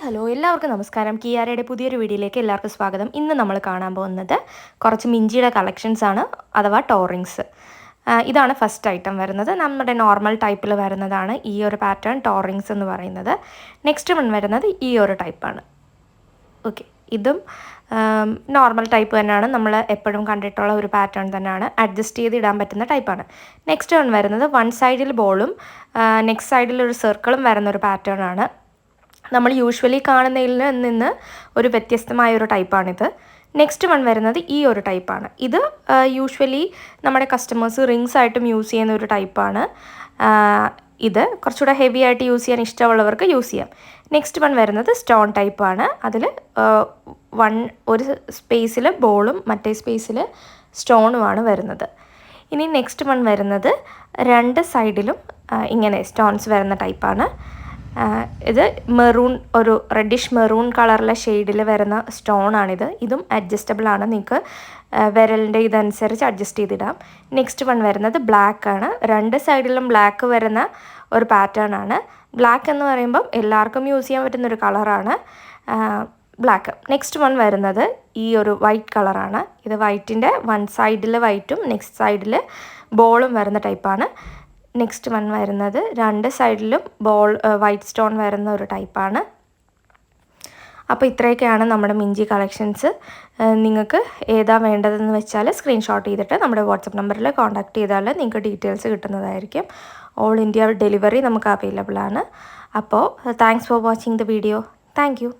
Hello എല്ലാവർക്കും നമസ്കാരം. കിയാരയുടെ പുതിയൊരു വീഡിയോയിലേക്ക് എല്ലാവർക്കും സ്വാഗതം. ഇന്ന് നമ്മൾ കാണാൻ പോകുന്നത് കുറച്ച് മിഞ്ചിയുടെ കളക്ഷൻസ് ആണ്, അഥവാ ടോറിങ്സ്. ഇതാണ് ഫസ്റ്റ് ഐറ്റം വരുന്നത്. നമ്മുടെ നോർമൽ ടൈപ്പിൽ വരുന്നതാണ് ഈ ഒരു പാറ്റേൺ ടോറിങ്സ് എന്ന് പറയുന്നത്. നെക്സ്റ്റ് വൺ വരുന്നത് ഈ ഒരു ടൈപ്പാണ്. ഓക്കെ, ഇതും നോർമൽ ടൈപ്പ് തന്നെയാണ്, നമ്മൾ എപ്പോഴും കണ്ടിട്ടുള്ള ഒരു പാറ്റേൺ തന്നെയാണ്. അഡ്ജസ്റ്റ് ചെയ്ത് ഇടാൻ പറ്റുന്ന ടൈപ്പാണ്. നെക്സ്റ്റ് വൺ വരുന്നത് വൺ സൈഡിൽ ബോളും നെക്സ്റ്റ് സൈഡിൽ ഒരു സർക്കിളും വരുന്ന ഒരു പാറ്റേൺ ആണ്. നമ്മൾ യൂഷ്വലി കാണുന്നതിൽ നിന്ന് ഒരു വ്യത്യസ്തമായൊരു ടൈപ്പാണിത്. നെക്സ്റ്റ് വൺ വരുന്നത് ഈ ഒരു ടൈപ്പാണ്. ഇത് യൂഷ്വലി നമ്മുടെ കസ്റ്റമേഴ്സ് റിങ്സ് ആയിട്ടും യൂസ് ചെയ്യുന്ന ഒരു ടൈപ്പാണ്. ഇത് കുറച്ചുകൂടെ ഹെവി ആയിട്ട് യൂസ് ചെയ്യാൻ ഇഷ്ടമുള്ളവർക്ക് യൂസ് ചെയ്യാം. നെക്സ്റ്റ് വൺ വരുന്നത് സ്റ്റോൺ ടൈപ്പാണ്. അതിൽ ഒരു സ്പേസിൽ ബോളും മറ്റേ സ്പേസിൽ സ്റ്റോണുമാണ് വരുന്നത്. ഇനി നെക്സ്റ്റ് വൺ വരുന്നത് രണ്ട് സൈഡിലും ഇങ്ങനെ സ്റ്റോൺസ് വരുന്ന ടൈപ്പാണ്. ഇത് മെറൂൺ, ഒരു റെഡിഷ് മെറൂൺ കളറിലെ ഷെയ്ഡിൽ വരുന്ന സ്റ്റോണാണിത്. ഇതും അഡ്ജസ്റ്റബിൾ ആണ്, നിങ്ങൾക്ക് വിരലിൻ്റെ ഇതനുസരിച്ച് അഡ്ജസ്റ്റ് ചെയ്തിടാം. നെക്സ്റ്റ് വൺ വരുന്നത് ബ്ലാക്ക് ആണ്. രണ്ട് സൈഡിലും ബ്ലാക്ക് വരുന്ന ഒരു പാറ്റേൺ ആണ്. ബ്ലാക്ക് എന്ന് പറയുമ്പം എല്ലാവർക്കും യൂസ് ചെയ്യാൻ പറ്റുന്നൊരു കളറാണ് ബ്ലാക്ക്. നെക്സ്റ്റ് വൺ വരുന്നത് ഈ ഒരു വൈറ്റ് കളറാണ്. ഇത് വൈറ്റിൻ്റെ വൺ സൈഡിൽ വൈറ്റും നെക്സ്റ്റ് സൈഡിൽ ബോളും വരുന്ന ടൈപ്പാണ്. നെക്സ്റ്റ് വൺ വരുന്നത് രണ്ട് സൈഡിലും വൈറ്റ് സ്റ്റോൺ വരുന്ന ഒരു ടൈപ്പാണ്. അപ്പോൾ ഇത്രയൊക്കെയാണ് നമ്മുടെ മിഞ്ചി കളക്ഷൻസ്. നിങ്ങൾക്ക് ഏതാ വേണ്ടതെന്ന് വെച്ചാൽ സ്ക്രീൻഷോട്ട് ചെയ്തിട്ട് നമ്മുടെ വാട്സപ്പ് നമ്പറിൽ കോൺടാക്റ്റ് ചെയ്താൽ നിങ്ങൾക്ക് ഡീറ്റെയിൽസ് കിട്ടുന്നതായിരിക്കും. ഓൾ ഇന്ത്യ ഡെലിവറി നമുക്ക് അവൈലബിൾ ആണ്. അപ്പോൾ thanks for watching the video. Thank you.